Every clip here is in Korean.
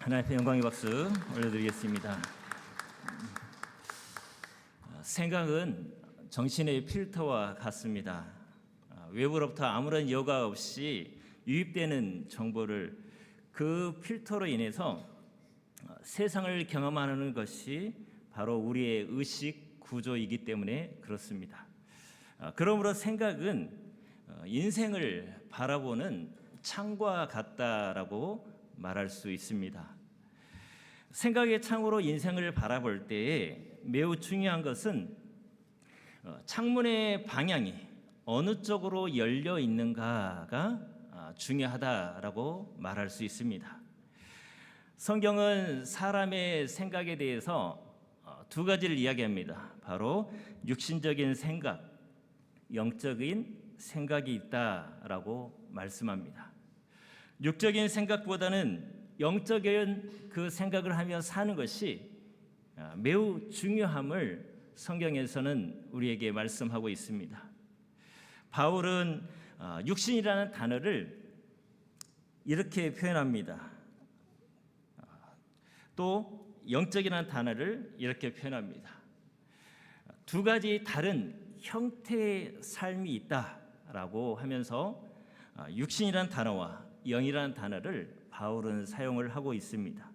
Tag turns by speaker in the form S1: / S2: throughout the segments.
S1: 하나님 앞에 영광의 박수 올려드리겠습니다. 생각은 정신의 필터와 같습니다. 외부로부터 아무런 여과 없이 유입되는 정보를 그 필터로 인해서 세상을 경험하는 것이 바로 우리의 의식 구조이기 때문에 그렇습니다. 그러므로 생각은 인생을 바라보는 창과 같다라고 말할 수 있습니다. 생각의 창으로 인생을 바라볼 때에 매우 중요한 것은 창문의 방향이 어느 쪽으로 열려 있는가가 중요하다라고 말할 수 있습니다. 성경은 사람의 생각에 대해서 두 가지를 이야기합니다. 바로 육신적인 생각, 영적인 생각이 있다라고 말씀합니다. 육적인 생각보다는 영적인 그 생각을 하며 사는 것이 매우 중요함을 성경에서는 우리에게 말씀하고 있습니다. 바울은 육신이라는 단어를 이렇게 표현합니다. 또 영적이라는 단어를 이렇게 표현합니다. 두 가지 다른 형태의 삶이 있다라고 하면서 육신이라는 단어와 영이라는 단어를 바울은 사용을 하고 있습니다.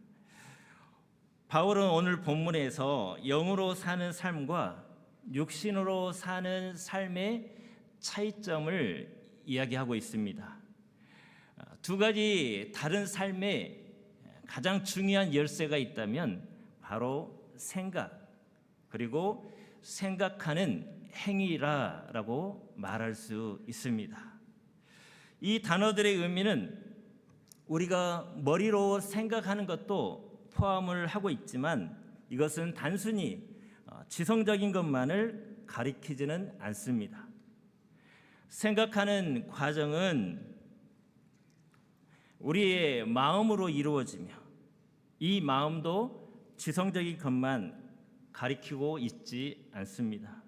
S1: 바울은 오늘 본문에서 영으로 사는 삶과 육신으로 사는 삶의 차이점을 이야기하고 있습니다. 두 가지 다른 삶에 가장 중요한 열쇠가 있다면 바로 생각, 그리고 생각하는 행위라고 말할 수 있습니다. 이 단어들의 의미는 우리가 머리로 생각하는 것도 포함을 하고 있지만 이것은 단순히 지성적인 것만을 가리키지는 않습니다. 생각하는 과정은 우리의 마음으로 이루어지며 이 마음도 지성적인 것만 가리키고 있지 않습니다.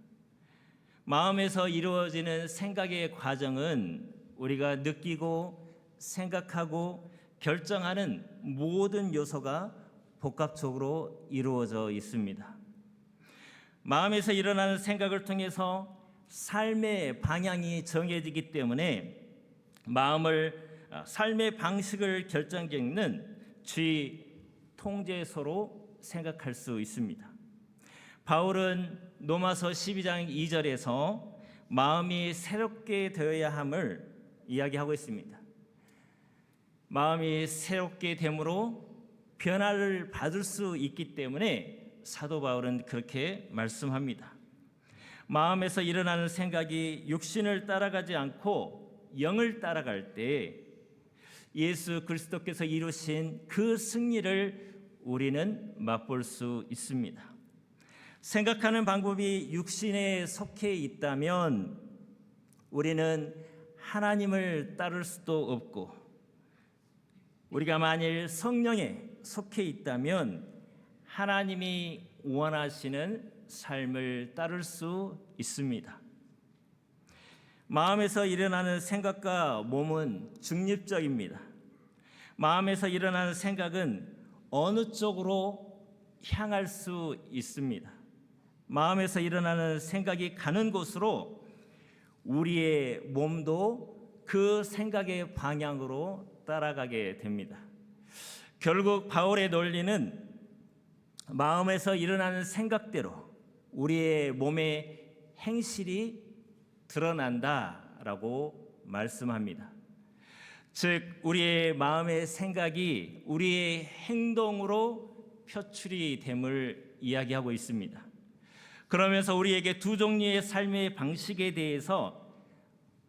S1: 마음에서 이루어지는 생각의 과정은 우리가 느끼고 생각하고 결정하는 모든 요소가 복합적으로 이루어져 있습니다. 마음에서 일어나는 생각을 통해서 삶의 방향이 정해지기 때문에 삶의 방식을 결정짓는 주의 통제소로 생각할 수 있습니다. 바울은 로마서 12장 2절에서 마음이 새롭게 되어야 함을 이야기하고 있습니다. 마음이 새롭게 됨으로 변화를 받을 수 있기 때문에 사도 바울은 그렇게 말씀합니다. 마음에서 일어나는 생각이 육신을 따라가지 않고 영을 따라갈 때 예수 그리스도께서 이루신 그 승리를 우리는 맛볼 수 있습니다. 생각하는 방법이 육신에 속해 있다면 우리는 하나님을 따를 수도 없고, 우리가 만일 성령에 속해 있다면 하나님이 원하시는 삶을 따를 수 있습니다. 마음에서 일어나는 생각과 몸은 중립적입니다. 마음에서 일어나는 생각은 어느 쪽으로 향할 수 있습니다. 마음에서 일어나는 생각이 가는 곳으로 우리의 몸도 그 생각의 방향으로 따라가게 됩니다. 결국 바울의 논리는 마음에서 일어나는 생각대로 우리의 몸의 행실이 드러난다라고 말씀합니다. 즉 우리의 마음의 생각이 우리의 행동으로 표출이 됨을 이야기하고 있습니다. 그러면서 우리에게 두 종류의 삶의 방식에 대해서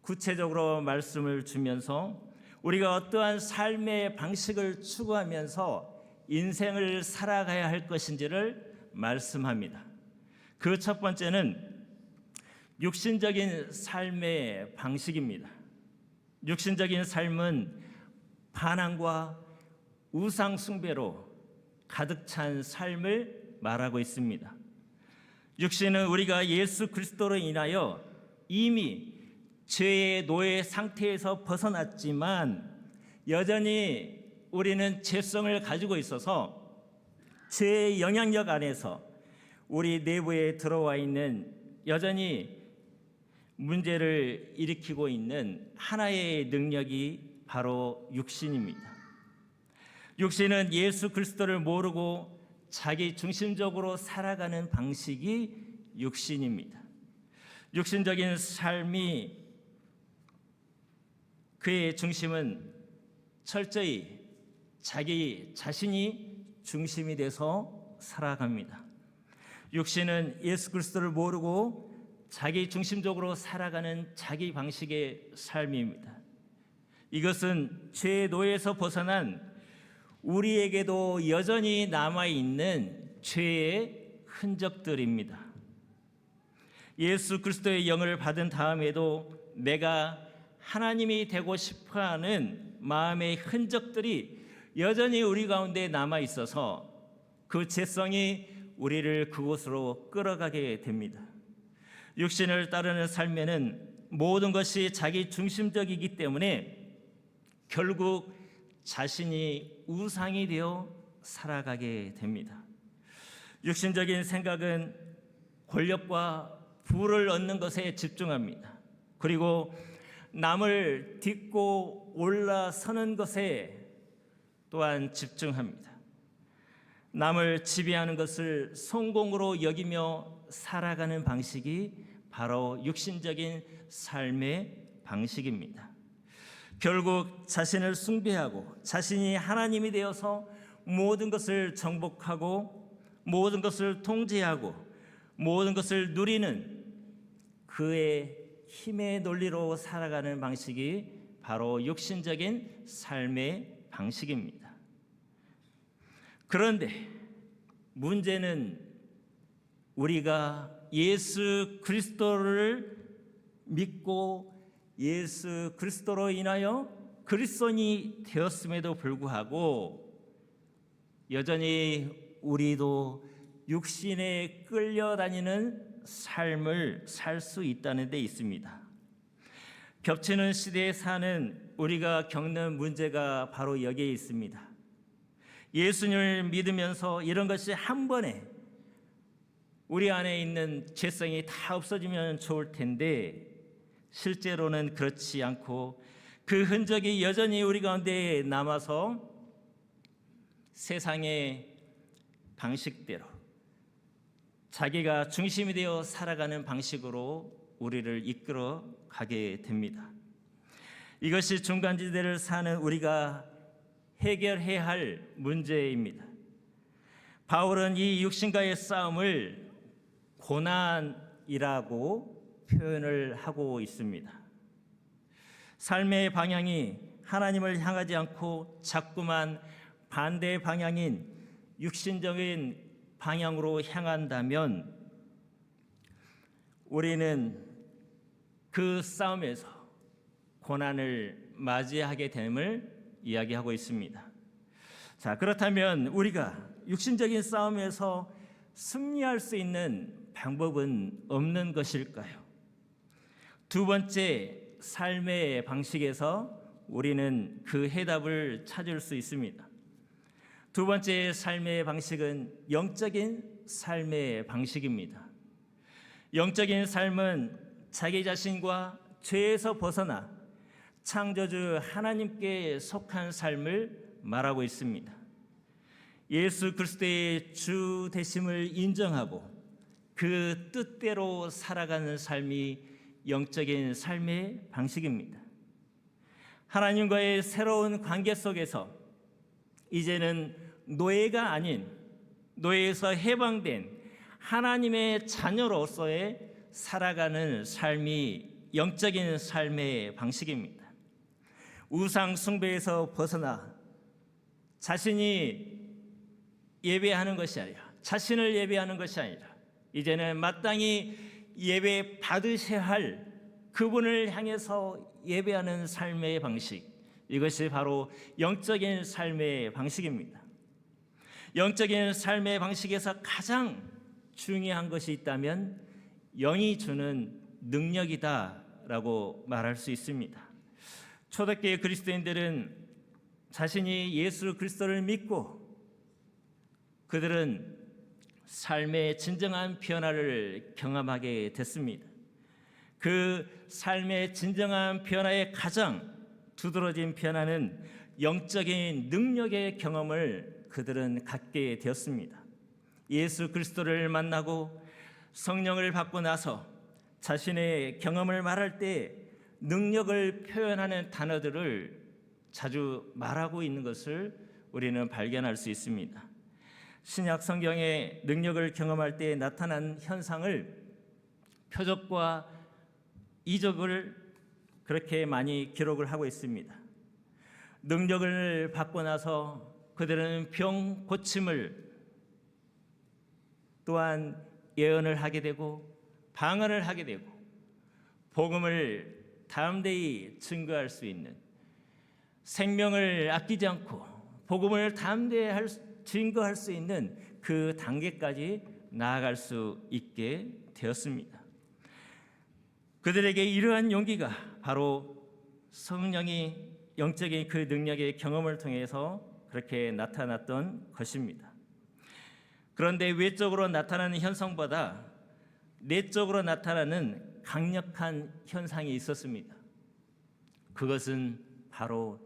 S1: 구체적으로 말씀을 주면서 우리가 어떠한 삶의 방식을 추구하면서 인생을 살아가야 할 것인지를 말씀합니다. 그 첫 번째는 육신적인 삶의 방식입니다. 육신적인 삶은 반항과 우상 숭배로 가득 찬 삶을 말하고 있습니다. 육신은 우리가 예수 그리스도로 인하여 이미 죄의 노예 상태에서 벗어났지만 여전히 우리는 죄성을 가지고 있어서 죄의 영향력 안에서 우리 내부에 들어와 있는 여전히 문제를 일으키고 있는 하나의 능력이 바로 육신입니다. 육신은 예수 그리스도를 모르고 자기 중심적으로 살아가는 방식이 육신입니다. 육신적인 삶이 그의 중심은 철저히 자기 자신이 중심이 돼서 살아갑니다. 육신은 예수 그리스도를 모르고 자기 중심적으로 살아가는 자기 방식의 삶입니다. 이것은 죄의 노예에서 벗어난 우리에게도 여전히 남아있는 죄의 흔적들입니다. 예수 그리스도의 영을 받은 다음에도 내가 하나님이 되고 싶어하는 마음의 흔적들이 여전히 우리 가운데 남아있어서 그 죄성이 우리를 그곳으로 끌어가게 됩니다. 육신을 따르는 삶에는 모든 것이 자기 중심적이기 때문에 결국 자신이 우상이 되어 살아가게 됩니다. 육신적인 생각은 권력과 부를 얻는 것에 집중합니다. 그리고 남을 딛고 올라서는 것에 또한 집중합니다. 남을 지배하는 것을 성공으로 여기며 살아가는 방식이 바로 육신적인 삶의 방식입니다. 결국 자신을 숭배하고 자신이 하나님이 되어서 모든 것을 정복하고 모든 것을 통제하고 모든 것을 누리는 그의 힘의 논리로 살아가는 방식이 바로 육신적인 삶의 방식입니다. 그런데 문제는 우리가 예수 그리스도를 믿고 예수 그리스도로 인하여 그리스도인이 되었음에도 불구하고 여전히 우리도 육신에 끌려다니는 삶을 살 수 있다는 데 있습니다. 겹치는 시대에 사는 우리가 겪는 문제가 바로 여기에 있습니다. 예수님을 믿으면서 이런 것이 한 번에 우리 안에 있는 죄성이 다 없어지면 좋을 텐데 실제로는 그렇지 않고 그 흔적이 여전히 우리 가운데 남아서 세상의 방식대로 자기가 중심이 되어 살아가는 방식으로 우리를 이끌어 가게 됩니다. 이것이 중간지대를 사는 우리가 해결해야 할 문제입니다. 바울은 이 육신과의 싸움을 고난이라고 표현을 하고 있습니다. 삶의 방향이 하나님을 향하지 않고 자꾸만 반대 방향인 육신적인 방향으로 향한다면 우리는 그 싸움에서 고난을 맞이하게 됨을 이야기하고 있습니다. 자, 그렇다면 우리가 육신적인 싸움에서 승리할 수 있는 방법은 없는 것일까요? 두 번째 삶의 방식에서 우리는 그 해답을 찾을 수 있습니다. 두 번째 삶의 방식은 영적인 삶의 방식입니다. 영적인 삶은 자기 자신과 죄에서 벗어나 창조주 하나님께 속한 삶을 말하고 있습니다. 예수 그리스도의 주 되심을 인정하고 그 뜻대로 살아가는 삶이 영적인 삶의 방식입니다. 하나님과의 새로운 관계 속에서 이제는 노예가 아닌 노예에서 해방된 하나님의 자녀로서의 살아가는 삶이 영적인 삶의 방식입니다. 우상 숭배에서 벗어나 자신이 예배하는 것이 아니라 자신을 예배하는 것이 아니라 이제는 마땅히 예배 받으셔야 할 그분을 향해서 예배하는 삶의 방식, 이것이 바로 영적인 삶의 방식입니다. 영적인 삶의 방식에서 가장 중요한 것이 있다면 영이 주는 능력이다라고 말할 수 있습니다. 초대교회 그리스도인들은 자신이 예수 그리스도를 믿고 그들은 삶의 진정한 변화를 경험하게 됐습니다. 그 삶의 진정한 변화의 가장 두드러진 변화는 영적인 능력의 경험을 그들은 갖게 되었습니다. 예수 그리스도를 만나고 성령을 받고 나서 자신의 경험을 말할 때 능력을 표현하는 단어들을 자주 말하고 있는 것을 우리는 발견할 수 있습니다. 신약 성경의 능력을 경험할 때 나타난 현상을 표적과 이적을 그렇게 많이 기록을 하고 있습니다. 능력을 받고 나서 그들은 병 고침을 또한 예언을 하게 되고 방언을 하게 되고 복음을 담대히 증거할 수 있는, 생명을 아끼지 않고 복음을 담대히 증거할 수 있는 그 단계까지 나아갈 수 있게 되었습니다. 그들에게 이러한 용기가 바로 성령이 영적인 그 능력의 경험을 통해서 그렇게 나타났던 것입니다. 그런데 외적으로 나타나는 현상보다 내적으로 나타나는 강력한 현상이 있었습니다. 그것은 바로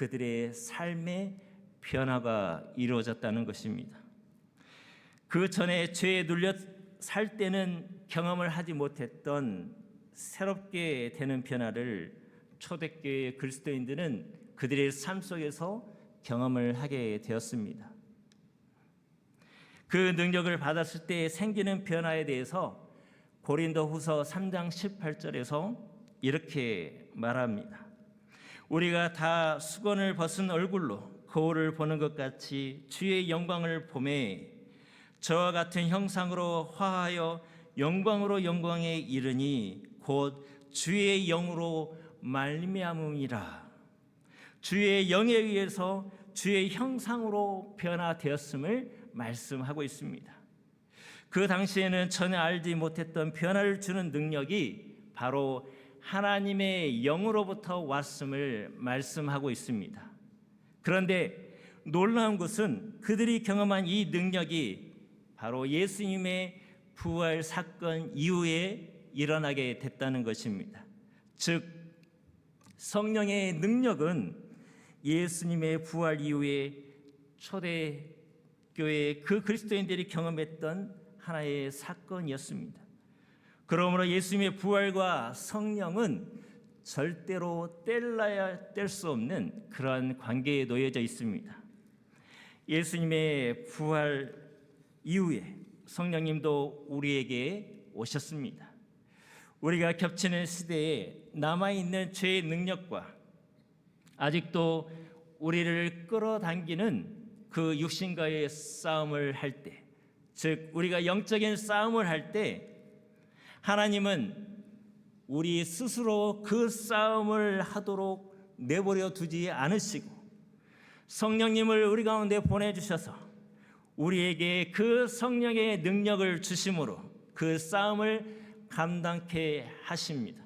S1: 그들의 삶의 변화가 이루어졌다는 것입니다. 그 전에 죄에 눌려 살 때는 경험을 하지 못했던 새롭게 되는 변화를 초대교회 그리스도인들은 그들의 삶 속에서 경험을 하게 되었습니다. 그 능력을 받았을 때 생기는 변화에 대해서 고린도후서 3장 18절에서 이렇게 말합니다. 우리가 다 수건을 벗은 얼굴로 거울을 보는 것 같이 주의 영광을 보매 저와 같은 형상으로 화하여 영광으로 영광에 이르니 곧 주의 영으로 말미암음이라. 주의 영에 의해서 주의 형상으로 변화되었음을 말씀하고 있습니다. 그 당시에는 전혀 알지 못했던 변화를 주는 능력이 바로 하나님의 영으로부터 왔음을 말씀하고 있습니다. 그런데 놀라운 것은 그들이 경험한 이 능력이 바로 예수님의 부활 사건 이후에 일어나게 됐다는 것입니다. 즉 성령의 능력은 예수님의 부활 이후에 초대교회 그 그리스도인들이 경험했던 하나의 사건이었습니다. 그러므로 예수님의 부활과 성령은 절대로 뗄래야 뗄 수 없는 그러한 관계에 놓여져 있습니다. 예수님의 부활 이후에 성령님도 우리에게 오셨습니다. 우리가 겹치는 시대에 남아있는 죄의 능력과 아직도 우리를 끌어당기는 그 육신과의 싸움을 할 때, 즉 우리가 영적인 싸움을 할 때 하나님은 우리 스스로 그 싸움을 하도록 내버려 두지 않으시고 성령님을 우리 가운데 보내주셔서 우리에게 그 성령의 능력을 주심으로 그 싸움을 감당케 하십니다.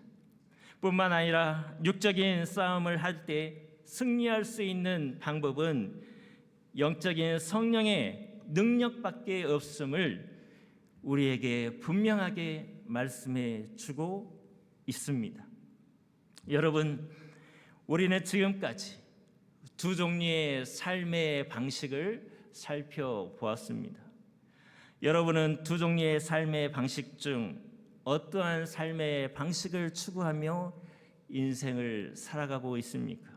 S1: 뿐만 아니라 육적인 싸움을 할 때 승리할 수 있는 방법은 영적인 성령의 능력밖에 없음을 우리에게 분명하게 말씀해 주고 있습니다. 여러분, 우리는 지금까지 두 종류의 삶의 방식을 살펴보았습니다. 여러분은 두 종류의 삶의 방식 중 어떠한 삶의 방식을 추구하며 인생을 살아가고 있습니까?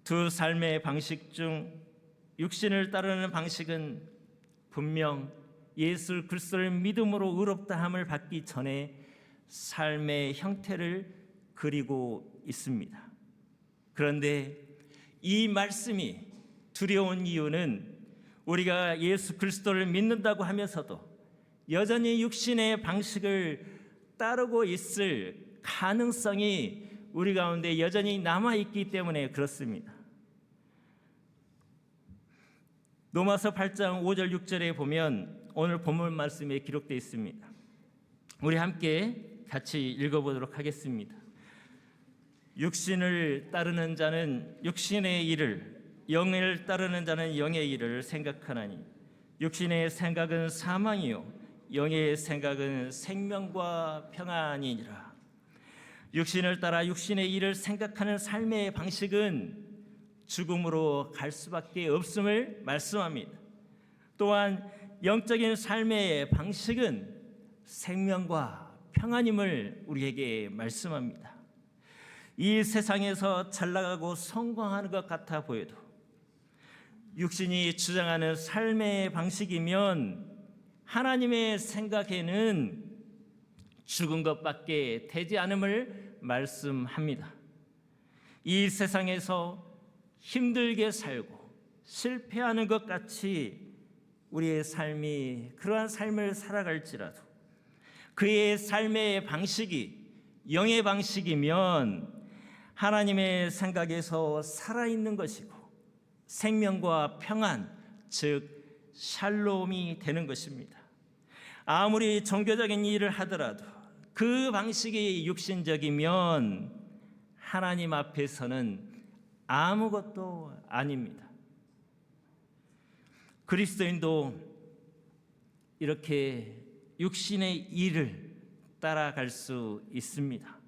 S1: 두 삶의 방식 중 육신을 따르는 방식은 분명 예수 그리스도를 믿음으로 의롭다함을 받기 전에 삶의 형태를 그리고 있습니다. 그런데 이 말씀이 두려운 이유는 우리가 예수 그리스도를 믿는다고 하면서도 여전히 육신의 방식을 따르고 있을 가능성이 우리 가운데 여전히 남아있기 때문에 그렇습니다. 로마서 8장 5절 6절에 보면 오늘 본문 말씀에 기록되어 있습니다. 우리 함께 같이 읽어보도록 하겠습니다. 육신을 따르는 자는 육신의 일을, 영을 따르는 자는 영의 일을 생각하나니 육신의 생각은 사망이요 영의 생각은 생명과 평안이니라. 육신을 따라 육신의 일을 생각하는 삶의 방식은 죽음으로 갈 수밖에 없음을 말씀합니다. 또한 영적인 삶의 방식은 생명과 평안임을 우리에게 말씀합니다. 이 세상에서 잘 나가고 성공하는 것 같아 보여도 육신이 주장하는 삶의 방식이면 하나님의 생각에는 죽은 것밖에 되지 않음을 말씀합니다. 이 세상에서 힘들게 살고 실패하는 것 같이 우리의 삶이 그러한 삶을 살아갈지라도 그의 삶의 방식이 영의 방식이면 하나님의 생각에서 살아있는 것이고 생명과 평안, 즉 샬롬이 되는 것입니다. 아무리 종교적인 일을 하더라도 그 방식이 육신적이면 하나님 앞에서는 아무것도 아닙니다. 그리스도인도 이렇게 육신의 일을 따라갈 수 있습니다.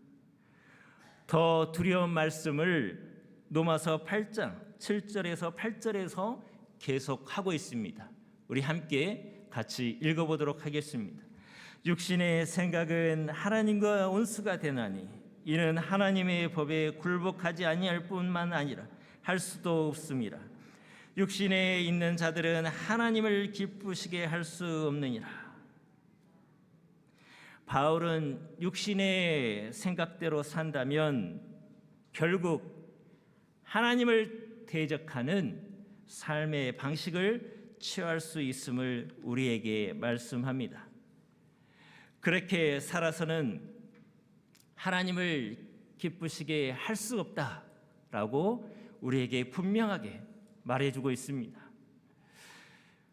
S1: 더 두려운 말씀을 로마서 8장 7절에서 8절에서 계속하고 있습니다. 우리 함께 같이 읽어보도록 하겠습니다. 육신의 생각은 하나님과 원수가 되나니 이는 하나님의 법에 굴복하지 아니할 뿐만 아니라 할 수도 없습니다. 육신에 있는 자들은 하나님을 기쁘시게 할 수 없느니라. 바울은 육신의 생각대로 산다면 결국 하나님을 대적하는 삶의 방식을 취할 수 있음을 우리에게 말씀합니다. 그렇게 살아서는 하나님을 기쁘시게 할 수 없다라고 우리에게 분명하게 말해주고 있습니다.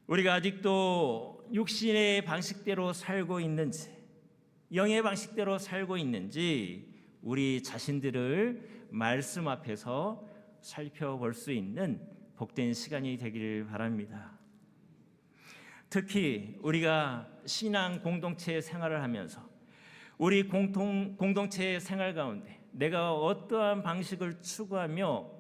S1: 우리가 아직도 육신의 방식대로 살고 있는지 영의 방식대로 살고 있는지 우리 자신들을 말씀 앞에서 살펴볼 수 있는 복된 시간이 되기를 바랍니다. 특히 우리가 신앙 공동체 생활을 하면서 우리 공동체 생활 가운데 내가 어떠한 방식을 추구하며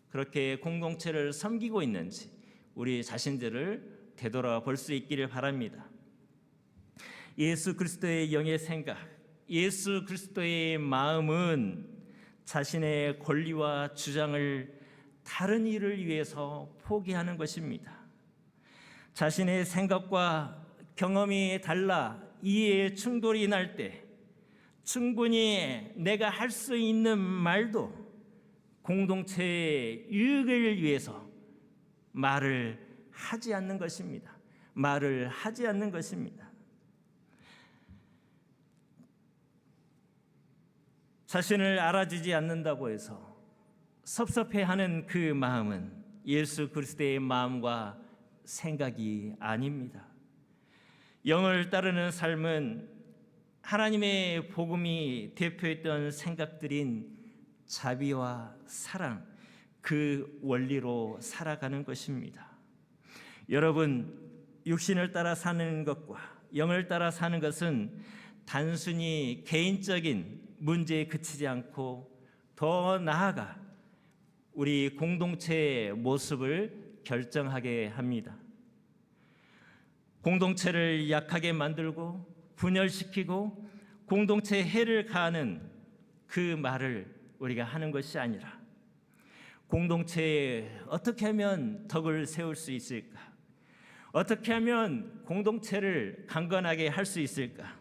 S1: 그렇게 공동체를 섬기고 있는지 우리 자신들을 되돌아볼 수 있기를 바랍니다. 예수 그리스도의 영의 생각, 예수 그리스도의 마음은 자신의 권리와 주장을 다른 일을 위해서 포기하는 것입니다. 자신의 생각과 경험이 달라 이해에 충돌이 날 때 충분히 내가 할 수 있는 말도 공동체의 유익을 위해서 말을 하지 않는 것입니다. 말을 하지 않는 것입니다. 자신을 알아주지 않는다고 해서 섭섭해하는 그 마음은 예수 그리스도의 마음과 생각이 아닙니다. 영을 따르는 삶은 하나님의 복음이 대표했던 생각들인 자비와 사랑, 그 원리로 살아가는 것입니다. 여러분, 육신을 따라 사는 것과 영을 따라 사는 것은 단순히 개인적인 문제에 그치지 않고 더 나아가 우리 공동체의 모습을 결정하게 합니다. 공동체를 약하게 만들고 분열시키고 공동체에 해를 가하는 그 말을 우리가 하는 것이 아니라 공동체에 어떻게 하면 덕을 세울 수 있을까? 어떻게 하면 공동체를 강건하게 할 수 있을까?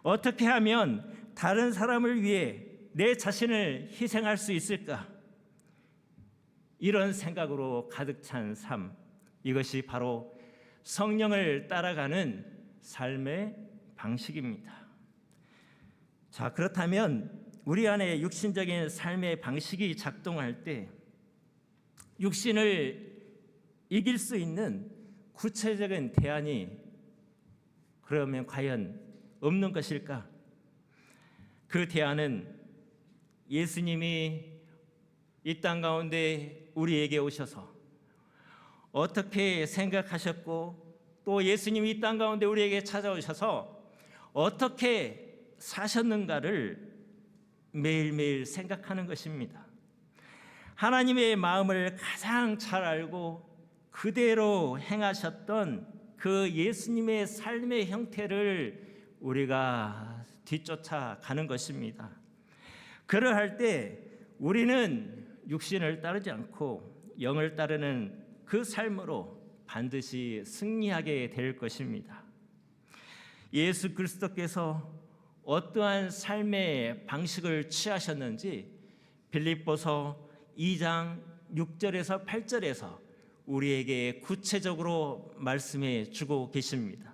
S1: 어떻게 하면 다른 사람을 위해 내 자신을 희생할 수 있을까? 이런 생각으로 가득 찬 삶, 이것이 바로 성령을 따라가는 삶의 방식입니다. 자, 그렇다면 우리 안에 육신적인 삶의 방식이 작동할 때 육신을 이길 수 있는 구체적인 대안이 그러면 과연 없는 것일까? 그 대안은 예수님이 이 땅 가운데 우리에게 오셔서 어떻게 생각하셨고, 또 예수님이 이 땅 가운데 우리에게 찾아오셔서 어떻게 사셨는가를 매일매일 생각하는 것입니다. 하나님의 마음을 가장 잘 알고 그대로 행하셨던 그 예수님의 삶의 형태를 우리가 뒤쫓아가는 것입니다. 그러할 때 우리는 육신을 따르지 않고 영을 따르는 그 삶으로 반드시 승리하게 될 것입니다. 예수 그리스도께서 어떠한 삶의 방식을 취하셨는지 빌립보서 2장 6절에서 8절에서 우리에게 구체적으로 말씀해 주고 계십니다.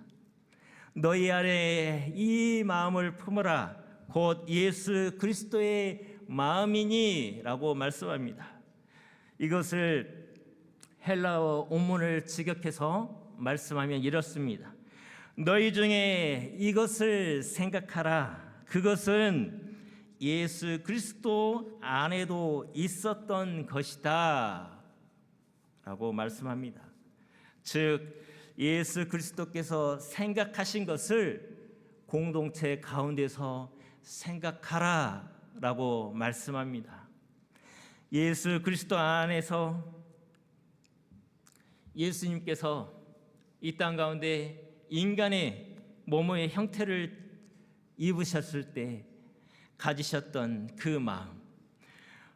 S1: 너희 안에 이 마음을 품으라 곧 예수 그리스도의 마음이니 라고 말씀합니다. 이것을 헬라어 원문을 직역해서 말씀하면 이렇습니다. 너희 중에 이것을 생각하라. 그것은 예수 그리스도 안에도 있었던 것이다 라고 말씀합니다. 즉 예수 그리스도께서 생각하신 것을 공동체 가운데서 생각하라 라고 말씀합니다. 예수 그리스도 안에서 예수님께서 이 땅 가운데 인간의 몸의 형태를 입으셨을 때 가지셨던 그 마음,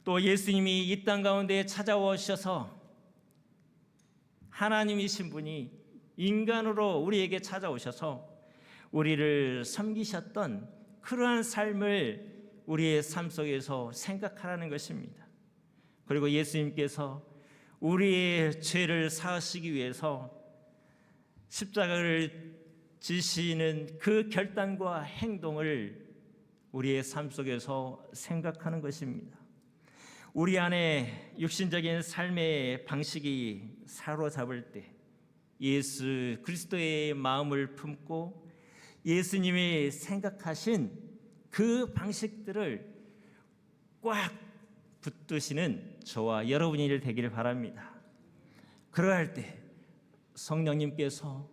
S1: 또 예수님이 이 땅 가운데 찾아오셔서 하나님이신 분이 인간으로 우리에게 찾아오셔서 우리를 섬기셨던 그러한 삶을 우리의 삶 속에서 생각하라는 것입니다. 그리고 예수님께서 우리의 죄를 사하시기 위해서 십자가를 지시는 그 결단과 행동을 우리의 삶 속에서 생각하는 것입니다. 우리 안에 육신적인 삶의 방식이 사로잡을 때 예수 그리스도의 마음을 품고 예수님이 생각하신 그 방식들을 꽉 붙드시는 저와 여러분이 되기를 바랍니다. 그러할 때 성령님께서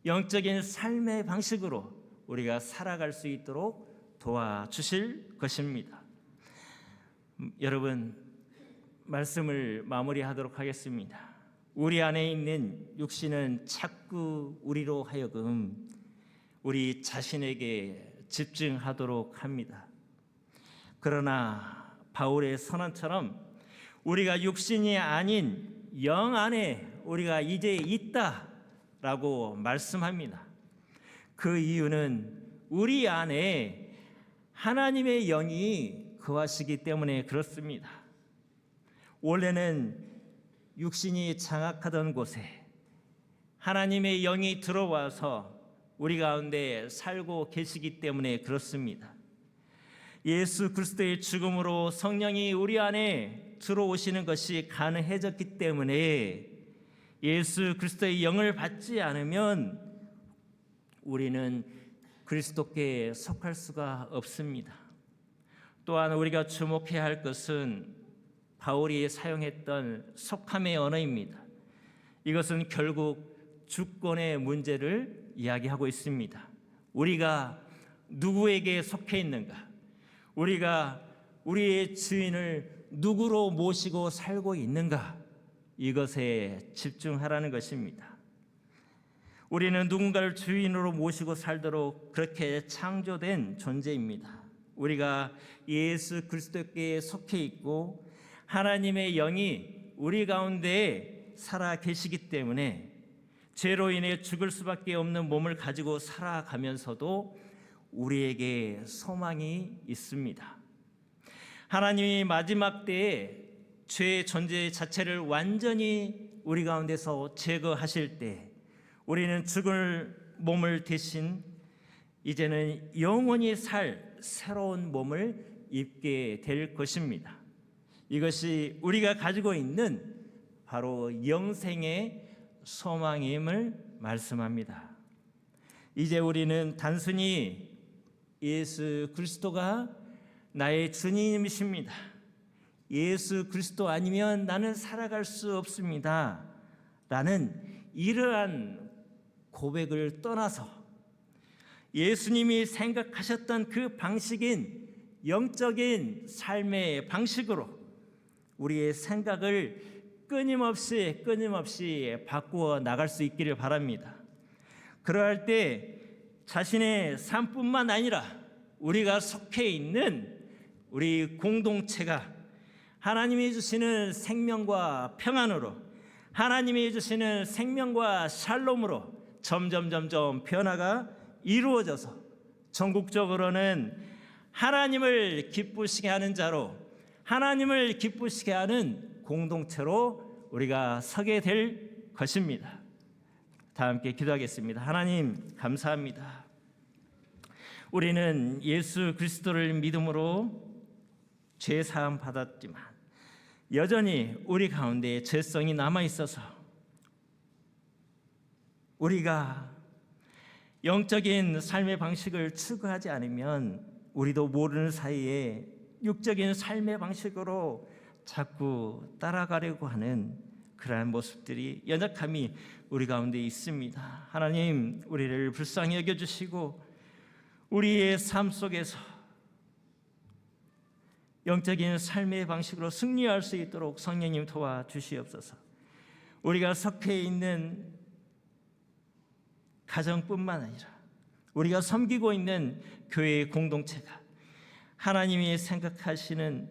S1: 영적인 삶의 방식으로 우리가 살아갈 수 있도록 도와주실 것입니다. 여러분, 말씀을 마무리하도록 하겠습니다. 우리 안에 있는 육신은 자꾸 우리로 하여금 우리 자신에게 집중하도록 합니다. 그러나 바울의 선언처럼 우리가 육신이 아닌 영 안에 우리가 이제 있다라고 말씀합니다. 그 이유는 우리 안에 하나님의 영이 거하시기 때문에 그렇습니다. 원래는 육신이 장악하던 곳에 하나님의 영이 들어와서 우리 가운데 살고 계시기 때문에 그렇습니다. 예수 그리스도의 죽음으로 성령이 우리 안에 들어오시는 것이 가능해졌기 때문에 예수 그리스도의 영을 받지 않으면 우리는 그리스도께 속할 수가 없습니다. 또한 우리가 주목해야 할 것은 바울이 사용했던 속함의 언어입니다. 이것은 결국 주권의 문제를 이야기하고 있습니다. 우리가 누구에게 속해 있는가? 우리가 우리의 주인을 누구로 모시고 살고 있는가? 이것에 집중하라는 것입니다. 우리는 누군가를 주인으로 모시고 살도록 그렇게 창조된 존재입니다. 우리가 예수 그리스도께 속해 있고 하나님의 영이 우리 가운데 살아 계시기 때문에 죄로 인해 죽을 수밖에 없는 몸을 가지고 살아가면서도 우리에게 소망이 있습니다. 하나님이 마지막 때에 죄의 존재 자체를 완전히 우리 가운데서 제거하실 때 우리는 죽을 몸을 대신 이제는 영원히 살 새로운 몸을 입게 될 것입니다. 이것이 우리가 가지고 있는 바로 영생의 소망임을 말씀합니다. 이제 우리는 단순히 예수 그리스도가 나의 주님이십니다. 예수 그리스도 아니면 나는 살아갈 수 없습니다. 라는 이러한 고백을 떠나서 예수님이 생각하셨던 그 방식인 영적인 삶의 방식으로 우리의 생각을 끊임없이 바꾸어 나갈 수 있기를 바랍니다. 그러할 때 자신의 삶뿐만 아니라 우리가 속해 있는 우리 공동체가 하나님이 주시는 생명과 평안으로, 하나님이 주시는 생명과 샬롬으로 점점 변화가 이루어져서 전국적으로는 하나님을 기쁘시게 하는 자로, 하나님을 기쁘시게 하는 공동체로 우리가 서게 될 것입니다. 다 함께 기도하겠습니다. 하나님 감사합니다. 우리는 예수 그리스도를 믿음으로 죄 사함 받았지만 여전히 우리 가운데 죄성이 남아 있어서 우리가 영적인 삶의 방식을 추구하지 않으면 우리도 모르는 사이에 육적인 삶의 방식으로 자꾸 따라가려고 하는 그러한 모습들이 연약함이 우리 가운데 있습니다. 하나님, 우리를 불쌍히 여겨주시고 우리의 삶 속에서 영적인 삶의 방식으로 승리할 수 있도록 성령님 도와주시옵소서. 우리가 속해 있는 가정뿐만 아니라 우리가 섬기고 있는 교회의 공동체가 하나님이 생각하시는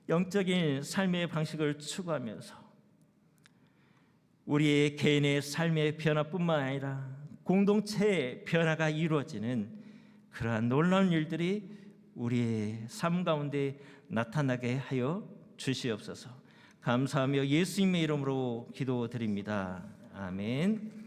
S1: 영적인 삶의 방식을 추구하면서 우리의 개인의 삶의 변화뿐만 아니라 공동체의 변화가 이루어지는 그러한 놀라운 일들이 우리의 삶 가운데 나타나게 하여 주시옵소서. 감사하며 예수님의 이름으로 기도드립니다. 아멘.